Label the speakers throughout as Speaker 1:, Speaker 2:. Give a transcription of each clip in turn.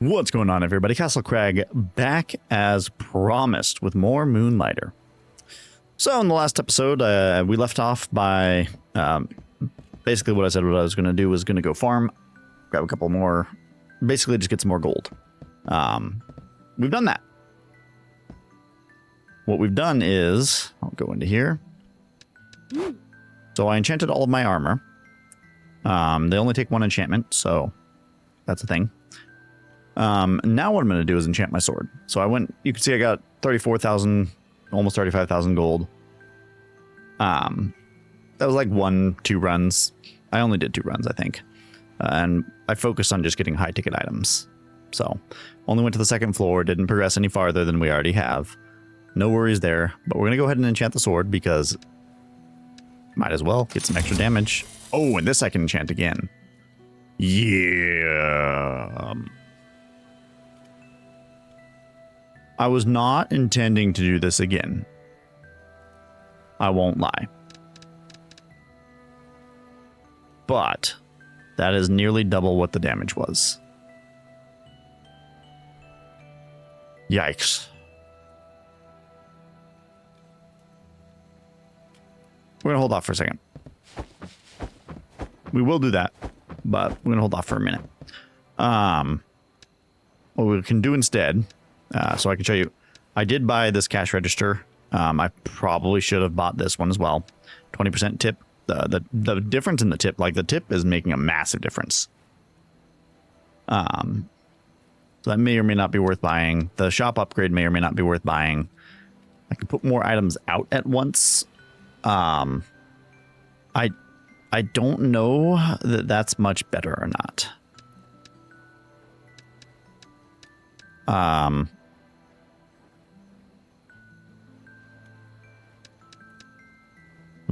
Speaker 1: What's going on, everybody? CastleCrag back as promised with more Moonlighter. So in the last episode, we left off by basically what I said what I was going to do was going to go farm, grab a couple more, basically just get some more gold. We've done that. What we've done is, I'll go into here. So I enchanted all of my armor. They only take one enchantment, so that's a thing. Now what I'm going to do is enchant my sword. So I went, you can see I got 34,000, almost 35,000 gold. That was like 1-2 runs. I only did 2 runs, I think. And I focused on just getting high ticket items. So only went to the second floor, didn't progress any farther than we already have. No worries there, but we're going to go ahead and enchant the sword because might as well get some extra damage. Oh, and this I can enchant again. Yeah. I was not intending to do this again. I won't lie. But that is nearly double what the damage was. Yikes. We're going to hold off for a second. We will do that, but we're going to hold off for a minute. What we can do instead, so I can show you, I did buy this cash register. I probably should have bought this one as well. 20% tip. The difference in the tip, like the tip is making a massive difference. So that may or may not be worth buying. The shop upgrade may or may not be worth buying. I can put more items out at once. I don't know that that's much better or not. I'm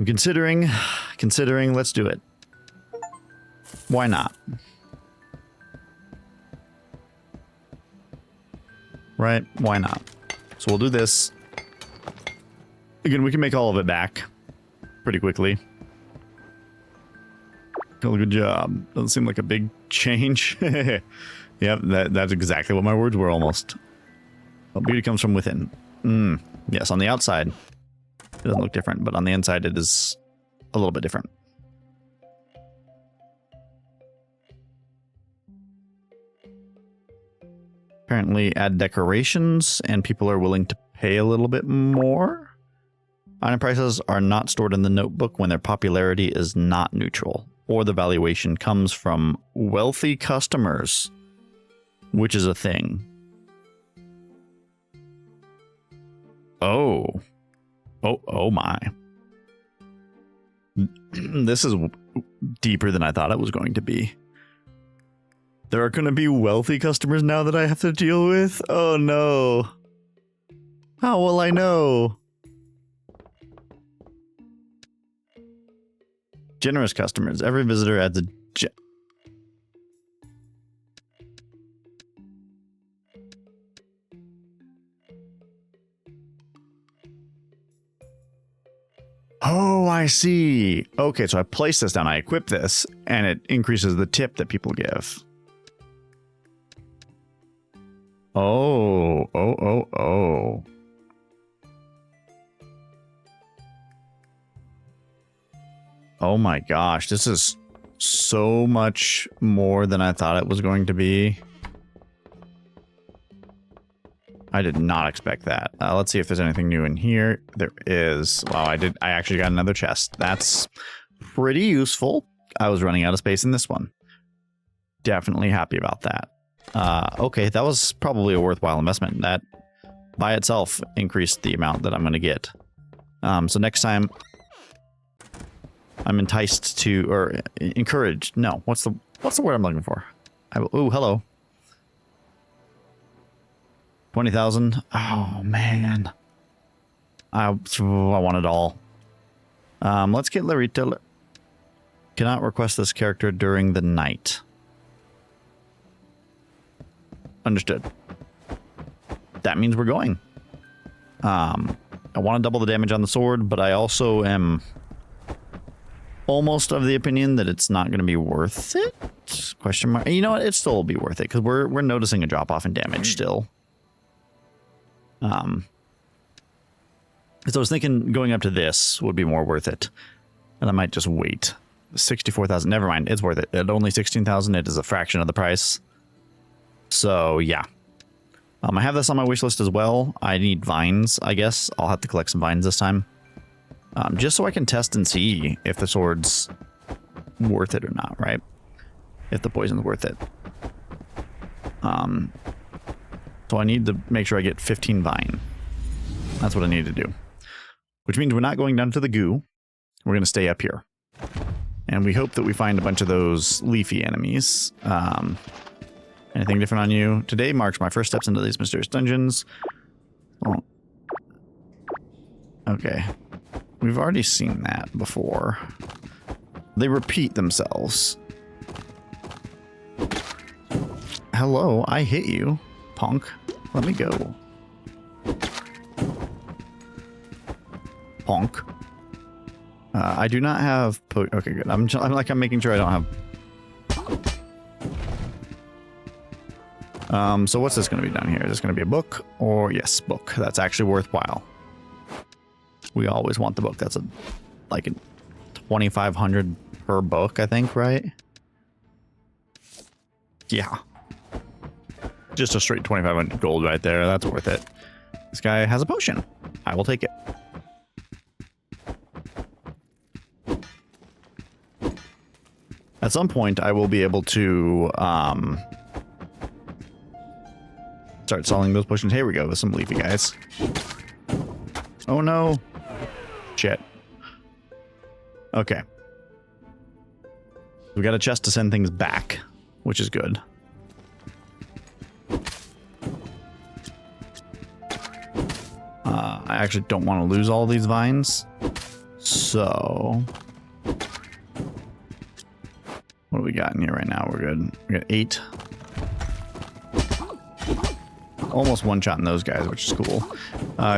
Speaker 1: considering, let's do it. Why not? Right? Why not? So we'll do this. Again, we can make all of it back pretty quickly. Oh, good job. Doesn't seem like a big change. Yep, that's exactly what my words were almost. Well, beauty comes from within. Yes, on the outside, it doesn't look different, but on the inside, it is a little bit different. Apparently, add decorations, and people are willing to pay a little bit more. Item prices are not stored in the notebook when their popularity is not neutral, or the valuation comes from wealthy customers, which is a thing. Oh my. This is deeper than I thought it was going to be. There are going to be wealthy customers now that I have to deal with? Oh no. How will I know? Generous customers. Every visitor adds a Oh, I see. Okay, so I place this down, I equip this, and it increases the tip that people give. Oh. Oh my gosh, this is so much more than I thought it was going to be. I did not expect that. Let's see if there's anything new in here. There is. Wow, I actually got another chest. That's pretty useful. I was running out of space in this one. Definitely happy about that. Okay, that was probably a worthwhile investment. That by itself increased the amount that I'm going to get. So next time I'm enticed to, or encouraged. No, what's the word I'm looking for? Oh, hello. 20,000. Oh man, I want it all. Let's get Larita. Cannot request this character during the night. Understood. That means we're going. I want to double the damage on the sword, but I also am almost of the opinion that it's not going to be worth it. worth? Question mark. You know what? It still will be worth it because we're noticing a drop off in damage still. So I was thinking going up to this would be more worth it, and I might just wait. 64,000. Never mind. It's worth it. At only 16,000, it is a fraction of the price. So yeah. I have this on my wish list as well. I need vines, I guess. I'll have to collect some vines this time. Just so I can test and see if the sword's worth it or not, right? If the poison's worth it. So I need to make sure I get 15 vine. That's what I need to do. Which means we're not going down to the goo. We're going to stay up here. And we hope that we find a bunch of those leafy enemies. Anything different on you? Today marks my first steps into these mysterious dungeons. Oh. Okay. We've already seen that before. They repeat themselves. Hello, I hit you, punk. Let me go. Punk. I do not have... Okay, good. I'm making sure I don't have... So what's this going to be down here? Is this going to be a book? Or, yes, book. That's actually worthwhile. We always want the book. That's like a 2,500 per book, I think, right? Yeah. Just a straight 2,500 gold right there. That's worth it. This guy has a potion. I will take it. At some point, I will be able to start selling those potions. Here we go with some leafy guys. Oh no. Shit. Okay. We got a chest to send things back, which is good. I actually don't want to lose all these vines. So... what do we got in here right now? We're good. We got 8. Almost one-shotting those guys, which is cool.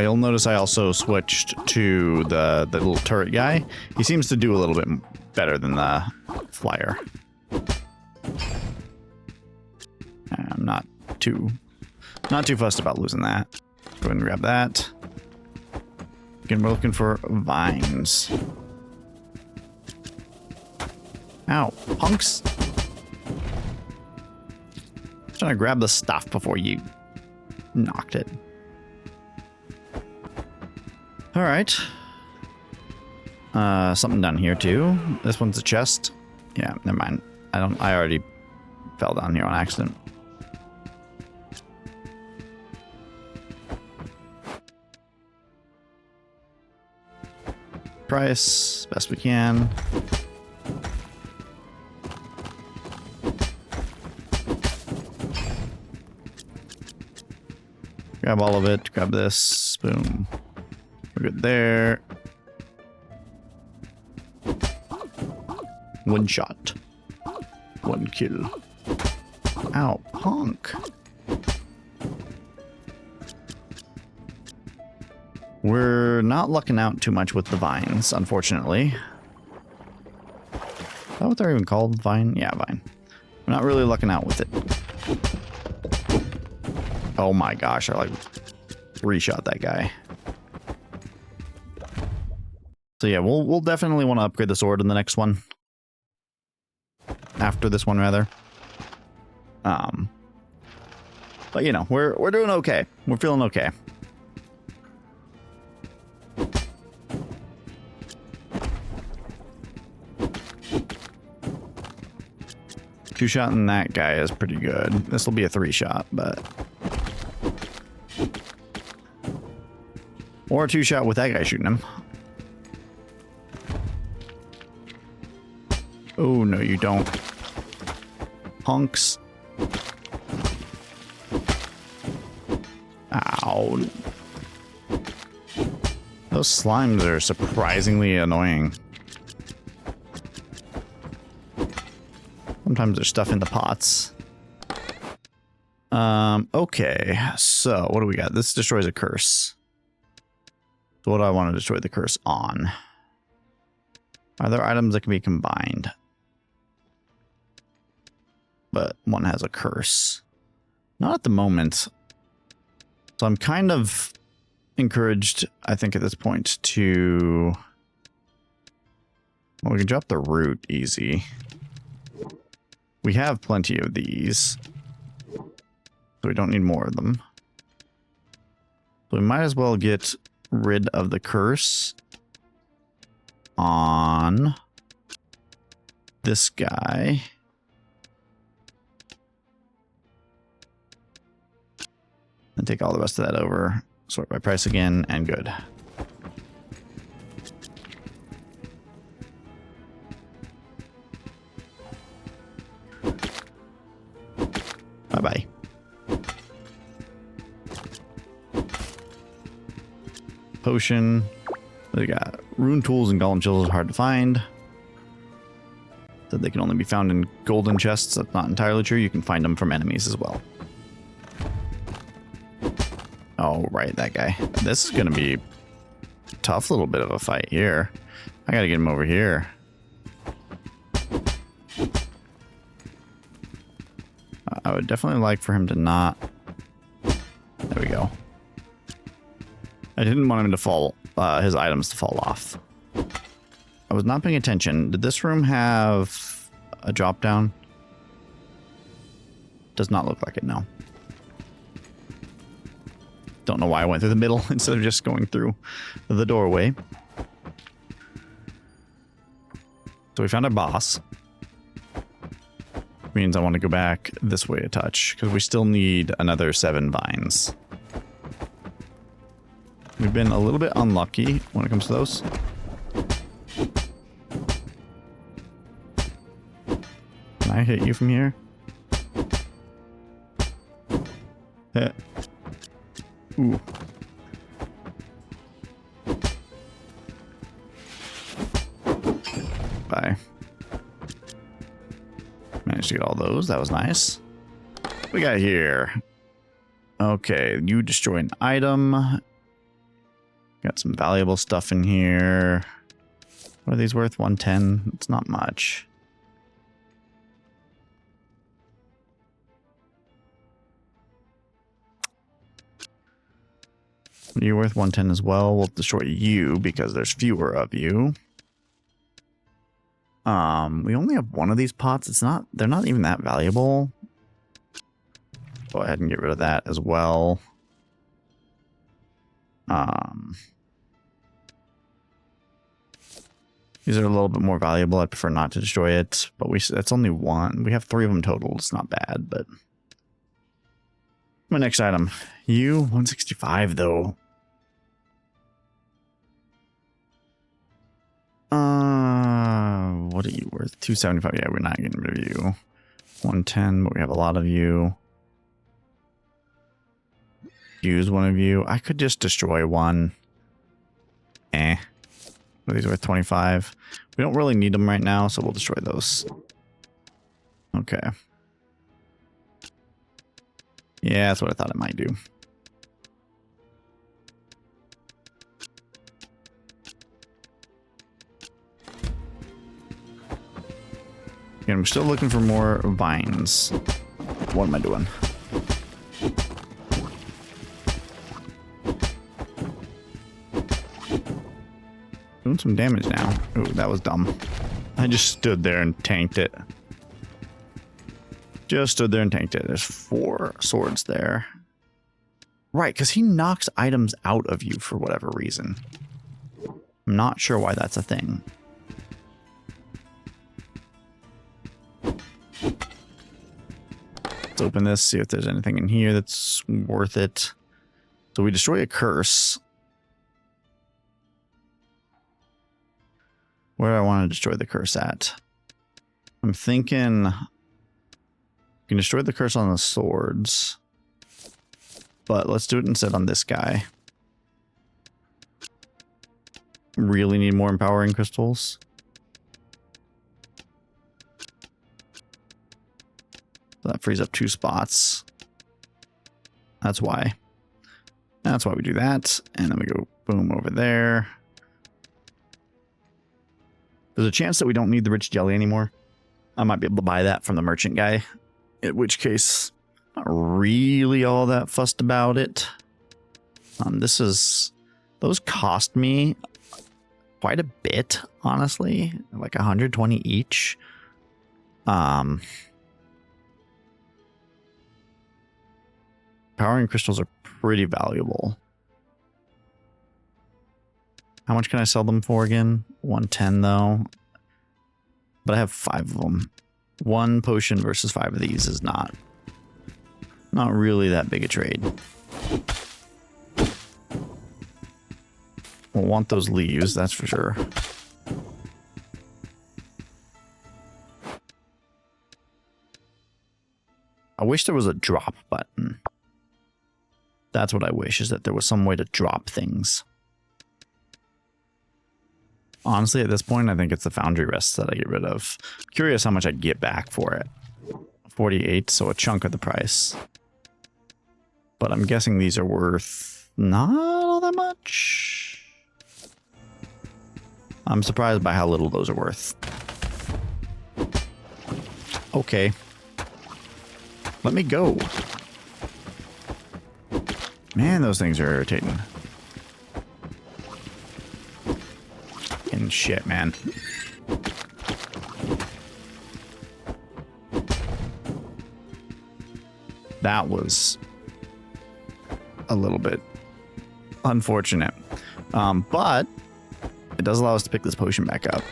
Speaker 1: You'll notice I also switched to the little turret guy. He seems to do a little bit better than the flyer. I'm not too fussed about losing that. Go ahead and grab that. Again, we're looking for vines. Ow, punks. I'm trying to grab the stuff before you knocked it. All right. Something down here too. This one's a chest. Yeah, never mind. I already fell down here on accident. Price, best we can. Grab all of it. Grab this. Boom. We're good there. One shot. One kill. Ow, punk. We're not lucking out too much with the vines, unfortunately. Is that what they're even called? Vine? Yeah, vine. We're not really lucking out with it. Oh my gosh, I like 3-shot that guy. So yeah, we'll definitely want to upgrade the sword in the next one. After this one, rather. But you know, we're doing okay. We're feeling okay. Two-shotting that guy is pretty good. This will be a 3-shot, but... or a 2-shot with that guy shooting him. Oh, no, you don't. Punks. Ow. Those slimes are surprisingly annoying. Sometimes there's stuff in the pots. Okay, so what do we got? This destroys a curse. So what do I want to destroy the curse on? Are there items that can be combined? but one has a curse. Not at the moment. So I'm kind of encouraged, I think, at this point to... Well, we can drop the root easy. We have plenty of these. So we don't need more of them. So we might as well get rid of the curse on this guy. And take all the rest of that over. Sort by price again, and good. Bye-bye. Potion. They got rune tools and golem chisels are hard to find. That they can only be found in golden chests. That's not entirely true. You can find them from enemies as well. Oh, right, that guy. This is going to be a tough little bit of a fight here. I got to get him over here. I would definitely like for him to not... There we go. I didn't want him to fall, his items to fall off. I was not paying attention. Did this room have a drop down? Does not look like it, no. Don't know why I went through the middle instead of just going through the doorway. So we found our boss. Means I want to go back this way a touch because we still need another 7 vines. We've been a little bit unlucky when it comes to those. Can I hit you from here? Ooh. Bye. Managed to get all those. That was nice. What we got here? Okay, you destroy an item. Got some valuable stuff in here. What are these worth? 110. It's not much. You're worth 110 as well. We'll destroy you because there's fewer of you. We only have one of these pots. They're not even that valuable. Go ahead and get rid of that as well. These are a little bit more valuable. I'd prefer not to destroy it, but that's only one. We have 3 of them total. It's not bad, but my next item, you 165 though. What are you worth? 275. Yeah, we're not getting rid of you. 110, but we have a lot of you. Use one of you. I could just destroy one. Are these worth 25? We don't really need them right now, so we'll destroy those. Okay. Yeah, that's what I thought it might do. Again, I'm still looking for more vines. What am I doing? Doing some damage now. Ooh, that was dumb. I just stood there and tanked it. Just stood there and tanked it. There's 4 swords there. Right, because he knocks items out of you for whatever reason. I'm not sure why that's a thing. Let's open this, see if there's anything in here that's worth it. So we destroy a curse. Where do I want to destroy the curse at? I'm thinking... You can destroy the curse on the swords. But let's do it instead on this guy. Really need more empowering crystals. So that frees up 2 spots. That's why. That's why we do that. And then we go boom over there. There's a chance that we don't need the rich jelly anymore. I might be able to buy that from the merchant guy in which case, not really all that fussed about it. Those cost me quite a bit, honestly, like 120 each. Powering crystals are pretty valuable. How much can I sell them for again? 110 though. But I have 5 of them. 1 potion versus 5 of these is not really that big a trade. We'll want those leaves, that's for sure. I wish there was a drop button. That's what I wish, is that there was some way to drop things. Honestly, at this point, I think it's the foundry rests that I get rid of. Curious how much I'd get back for it. 48, so a chunk of the price. But I'm guessing these are worth not all that much. I'm surprised by how little those are worth. Okay. Let me go. Man, those things are irritating. And shit, man. That was a little bit unfortunate. But it does allow us to pick this potion back up.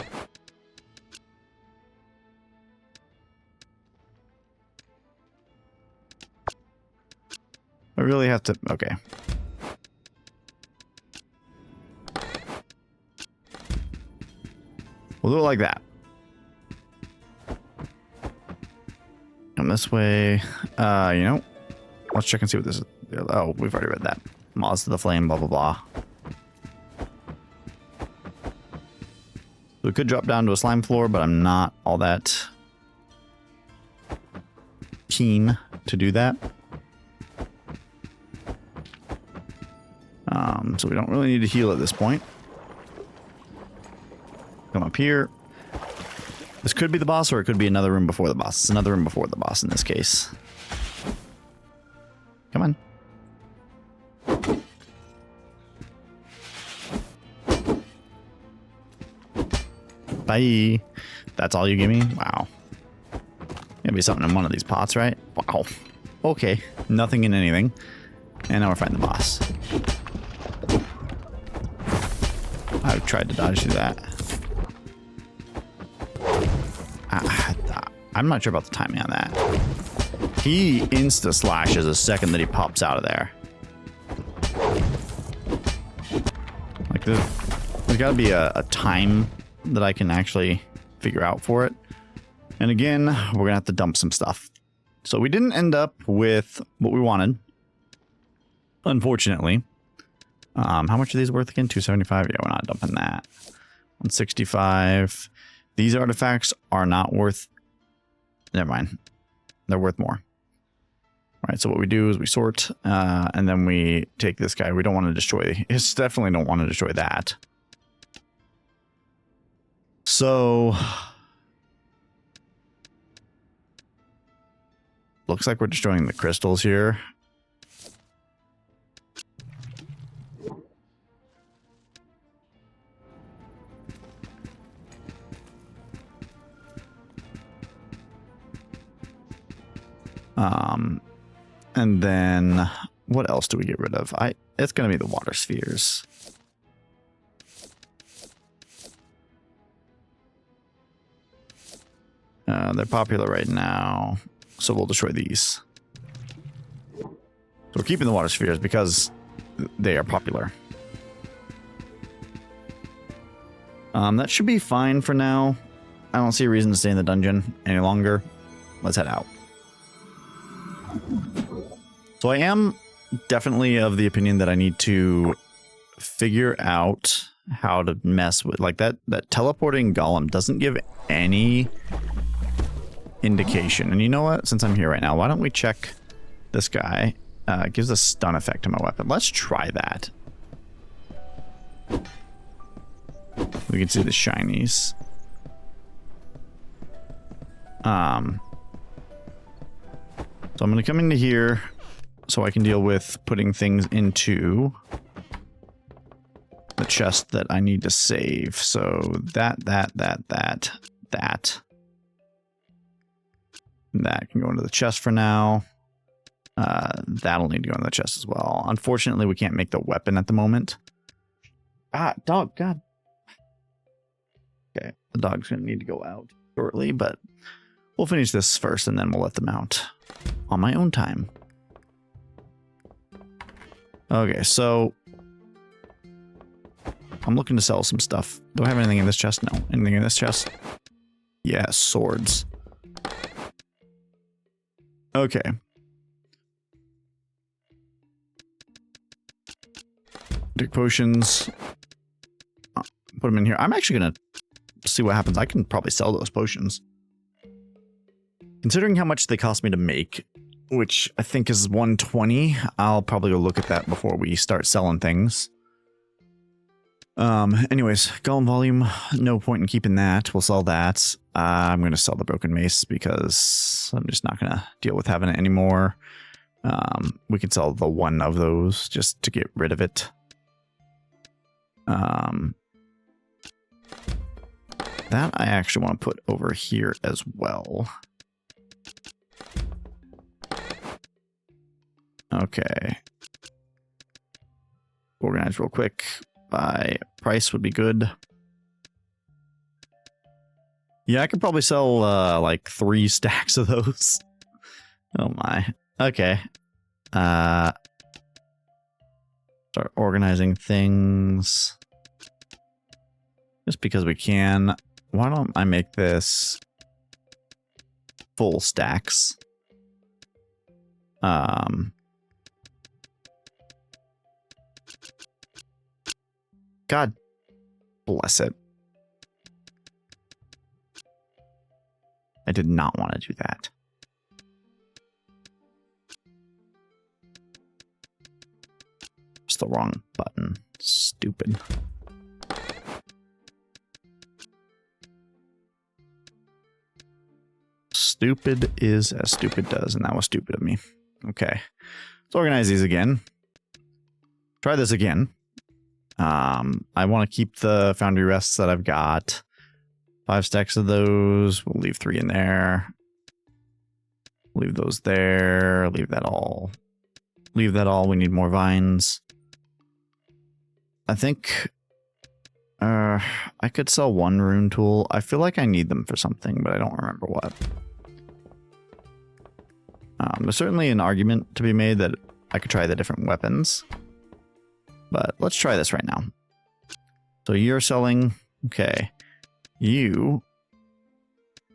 Speaker 1: I really have to... Okay. We'll do it like that. Come this way. You know, let's check and see what this is. Oh, we've already read that. Moths to the flame, blah, blah, blah. We could drop down to a slime floor, but I'm not all that keen to do that. So we don't really need to heal at this point. Come up here. This could be the boss, or it could be another room before the boss. It's another room before the boss in this case. Come on. Bye. That's all you give me? Wow. Gonna be something in one of these pots, right? Wow. Okay. Nothing in anything. And now we're fighting the boss. I've tried to dodge through that. I'm not sure about the timing on that. He insta-slashes the second that he pops out of there. Like, there's got to be a time that I can actually figure out for it. And again, we're going to have to dump some stuff. So we didn't end up with what we wanted, unfortunately. How much are these worth again? 275. Yeah, we're not dumping that. 165. These artifacts are not worth... Never mind. They're worth more. All right, so what we do is we sort, and then we take this guy. We don't want to destroy... It's definitely don't want to destroy that. So... Looks like we're destroying the crystals here. And then what else do we get rid of? It's going to be the water spheres. They're popular right now, so we'll destroy these. So we're keeping the water spheres because they are popular. That should be fine for now. I don't see a reason to stay in the dungeon any longer. Let's head out. So I am definitely of the opinion that I need to figure out how to mess with, like, that teleporting golem doesn't give any indication. And you know what? Since I'm here right now, why don't we check this guy? It gives a stun effect to my weapon. Let's try that. We can see the shinies. So I'm going to come into here so I can deal with putting things into the chest that I need to save. So that can go into the chest for now. That'll need to go into the chest as well. Unfortunately, we can't make the weapon at the moment. Ah, dog, God. Okay, the dog's going to need to go out shortly, but we'll finish this first and then we'll let them out on my own time. Okay, so I'm looking to sell some stuff. Do I have anything in this chest? No. Anything in this chest? Yeah, swords. Okay. Take potions. Put them in here. I'm actually going to see what happens. I can probably sell those potions. Considering how much they cost me to make, which I think is 120, I'll probably go look at that before we start selling things. Anyways, golem volume, no point in keeping that. We'll sell that. I'm going to sell the broken mace because I'm just not going to deal with having it anymore. We can sell the one of those just to get rid of it. That I actually want to put over here as well. Okay. Organize real quick. By price would be good. Yeah, I could probably sell like 3 stacks of those. Oh my. Okay. Start organizing things. Just because we can. Why don't I make this full stacks? God bless it. I did not want to do that. It's the wrong button. Stupid. Stupid is as stupid does, and that was stupid of me. Okay. Let's organize these again. Try this again. I want to keep the foundry rests that I've got. 5 stacks of those. We'll leave 3 in there. Leave those there. Leave that all. Leave that all. We need more vines. I think I could sell 1 rune tool. I feel like I need them for something, but I don't remember what. There's certainly an argument to be made that I could try the different weapons. But let's try this right now. So you're selling... Okay. You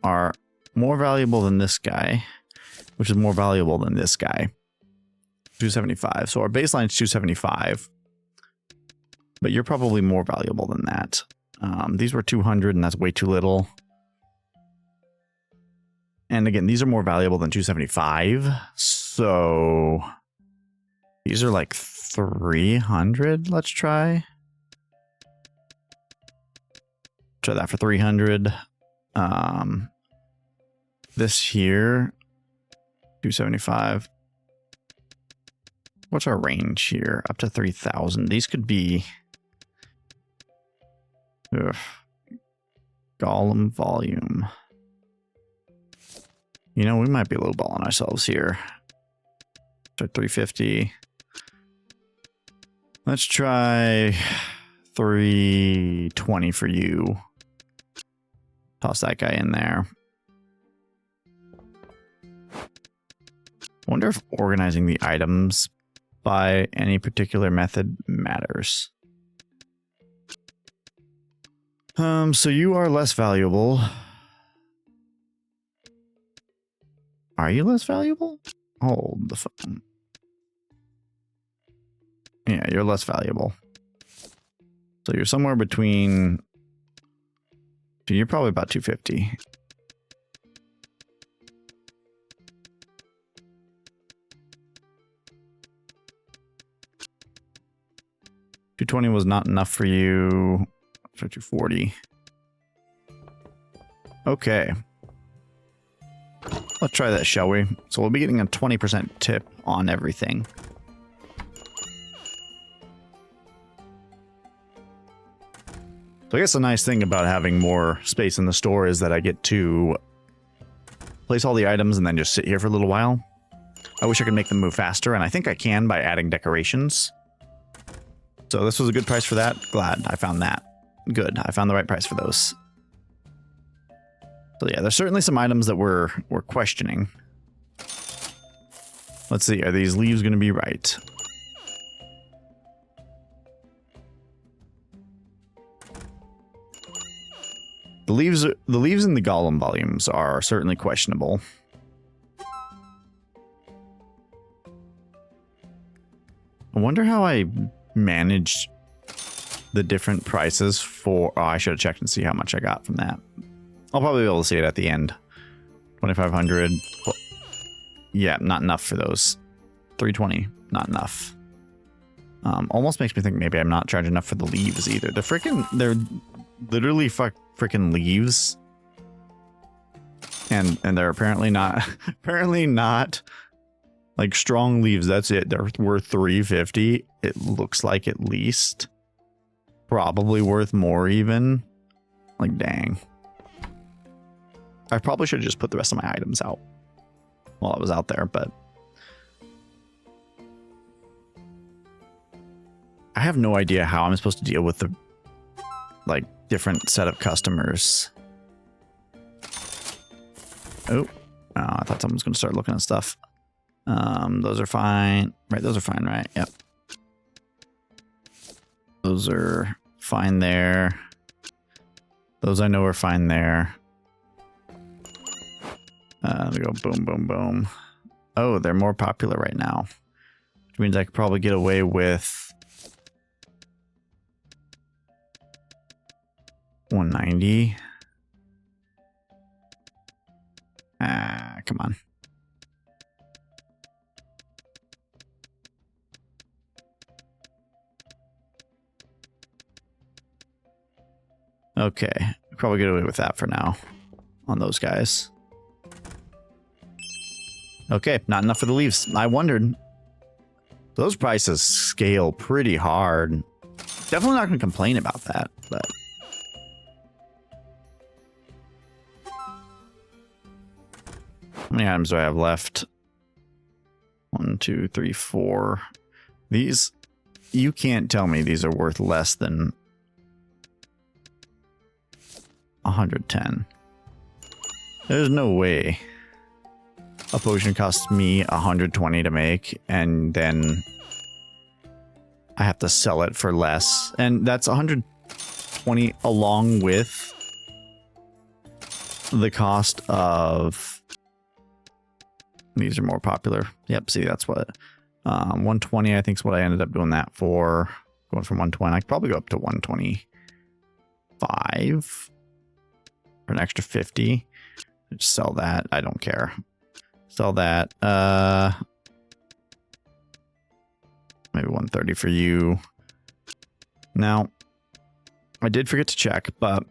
Speaker 1: are more valuable than this guy, which is more valuable than this guy. 275. So our baseline is 275. But you're probably more valuable than that. These were 200 and that's way too little. And again, these are more valuable than 275. So these are like 300. Let's try. Try that for 300. This here, 275. What's our range here? Up to 3,000. These could be... Ugh. Golem volume. You know, we might be lowballing ourselves here. So 350. Let's try 320 for you. Toss that guy in there. Wonder if organizing the items by any particular method matters. So you are less valuable. Are you less valuable? Hold the phone. Yeah, you're less valuable. So you're somewhere between... So you're probably about 250. $220 was not enough for you. So 240. Okay. Let's try that, shall we? So we'll be getting a 20% tip on everything. So I guess the nice thing about having more space in the store is that I get to place all the items and then just sit here for a little while. I wish I could make them move faster, and I think I can by adding decorations. So this was a good price for that. Glad I found that. Good. I found the right price for those. So yeah, there's certainly some items that we're questioning. Let's see, are these leaves going to be right? The leaves in the golem volumes are certainly questionable. I wonder how I managed the different prices for... Oh, I should have checked and see how much I got from that. I'll probably be able to see it at the end. 2,500. Well, yeah, not enough for those. 320, not enough. Almost makes me think maybe I'm not charging enough for the leaves either. They're literally freaking leaves. And they're apparently not like strong leaves. That's it. They're worth 350. It looks like, at least. Probably worth more even. Like, dang. I probably should have just put the rest of my items out while I was out there, but I have no idea how I'm supposed to deal with the like different set of customers. Oh, I thought someone was going to start looking at stuff. Those are fine. Right, those are fine, right? Yep. Those are fine there. Those I know are fine there. They go boom, boom, boom. Oh, they're more popular right now. Which means I could probably get away with 190. Come on. Okay, probably get away with that for now on those guys. Okay, not enough for the leaves. I wondered. Those prices scale pretty hard. Definitely not going to complain about that, but... How many items do I have left? 1, 2, 3, 4. These... You can't tell me these are worth less than 110. There's no way a potion costs me 120 to make, and then I have to sell it for less. And that's 120 along with the cost of... These are more popular. Yep, see, that's what... 120, I think, is what I ended up doing that for. Going from 120. I could probably go up to 125 for an extra 50. Just sell that. I don't care. Sell that. Maybe 130 for you. Now, I did forget to check, but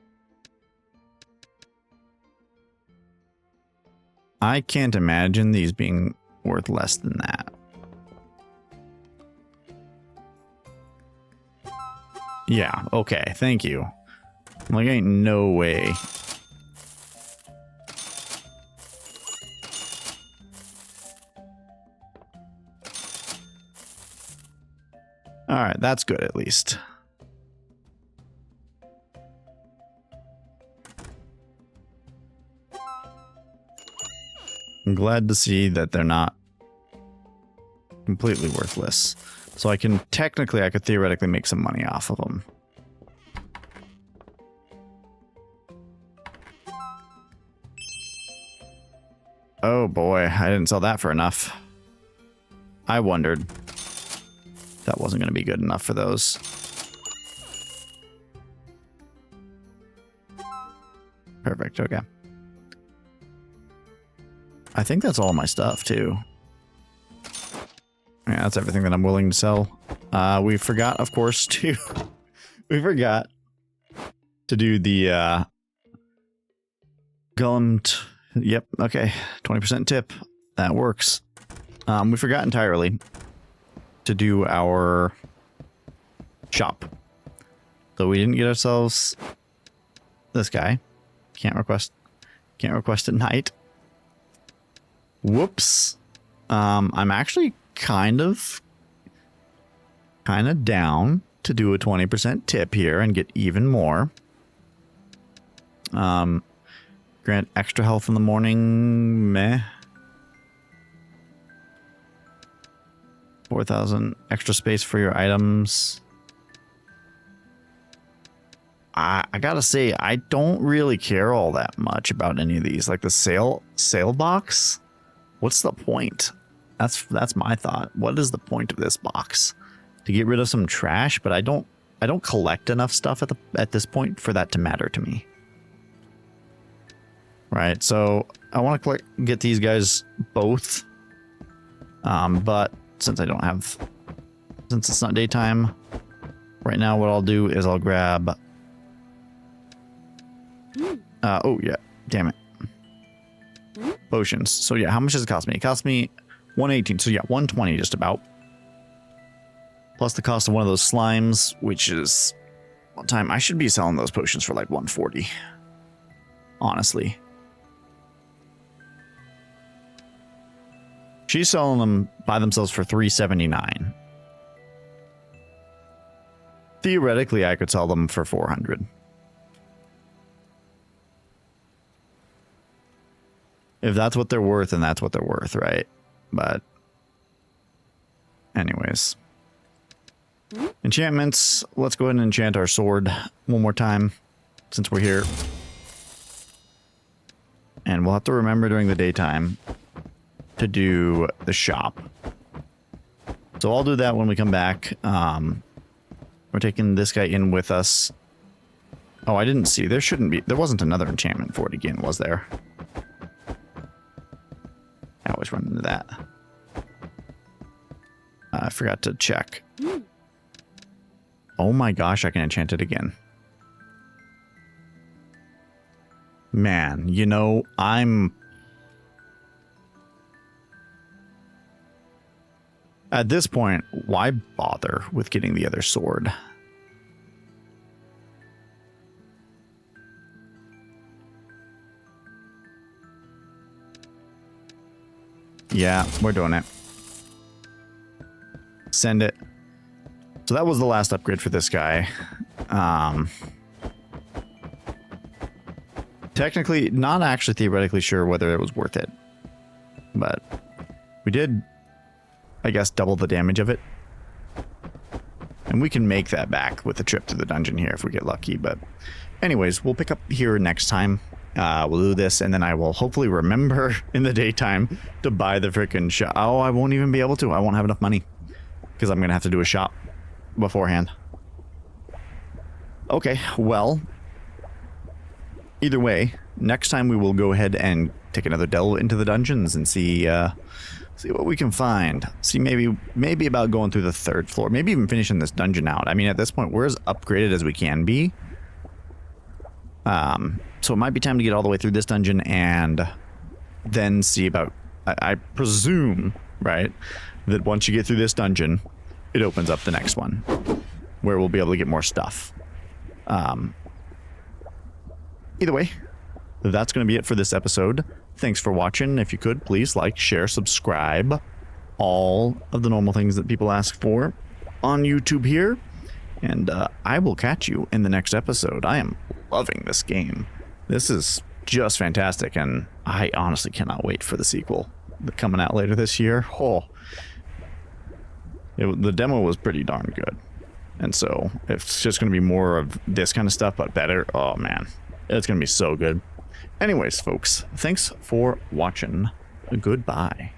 Speaker 1: I can't imagine these being worth less than that. Yeah, okay, thank you. Like, ain't no way. Alright, that's good at least. I'm glad to see that they're not completely worthless. So I could theoretically make some money off of them. Oh boy, I didn't sell that for enough. I wondered. That wasn't going to be good enough for those. Perfect, okay. I think that's all my stuff, too. Yeah, that's everything that I'm willing to sell. We forgot, of course, to... we forgot to do the... Yep. Okay. 20% tip. That works. We forgot entirely to do our shop. So we didn't get ourselves this guy. Can't request at night. Whoops. I'm actually kind of down to do a 20% tip here and get even more. Grant extra health in the morning. Meh. 4,000 extra space for your items. I gotta say, I don't really care all that much about any of these. Like the sale box. What's the point? That's my thought. What is the point of this box? To get rid of some trash, but I don't collect enough stuff at this point for that to matter to me. Right, so I want to get these guys both. But since it's not daytime right now, what I'll do is I'll grab. Oh yeah, damn it. Potions. So yeah, how much does it cost me? It cost me 118. So yeah, 120 just about. Plus the cost of one of those slimes, which is one time I should be selling those potions for like 140. Honestly. She's selling them by themselves for 379. Theoretically, I could sell them for 400. If that's what they're worth, then that's what they're worth, right? But anyways. Enchantments. Let's go ahead and enchant our sword one more time since we're here. And we'll have to remember during the daytime to do the shop. So I'll do that when we come back. We're taking this guy in with us. Oh, I didn't see. There wasn't another enchantment for it again, was there? I always run into that. I forgot to check. Oh my gosh, I can enchant it again. Man, you know, at this point, why bother with getting the other sword? Yeah, we're doing it. Send it. So that was the last upgrade for this guy. Technically, not actually theoretically sure whether it was worth it. But we did, I guess, double the damage of it. And we can make that back with a trip to the dungeon here if we get lucky. But anyways, we'll pick up here next time. We'll do this, and then I will hopefully remember in the daytime to buy the frickin' shop. Oh, I won't even be able to. I won't have enough money because I'm going to have to do a shop beforehand. Okay, well, either way, next time we will go ahead and take another delve into the dungeons and see what we can find. See maybe about going through the 3rd floor, maybe even finishing this dungeon out. I mean, at this point, we're as upgraded as we can be. So it might be time to get all the way through this dungeon and then see about, I presume, right, that once you get through this dungeon, it opens up the next one where we'll be able to get more stuff. Either way, that's going to be it for this episode. Thanks for watching. If you could, please like, share, subscribe. All of the normal things that people ask for on YouTube here. And I will catch you in the next episode. I am loving this game. This is just fantastic, and I honestly cannot wait for the sequel coming out later this year. Oh, the demo was pretty darn good. And so it's just going to be more of this kind of stuff, but better. Oh, man. It's going to be so good. Anyways, folks, thanks for watching. Goodbye.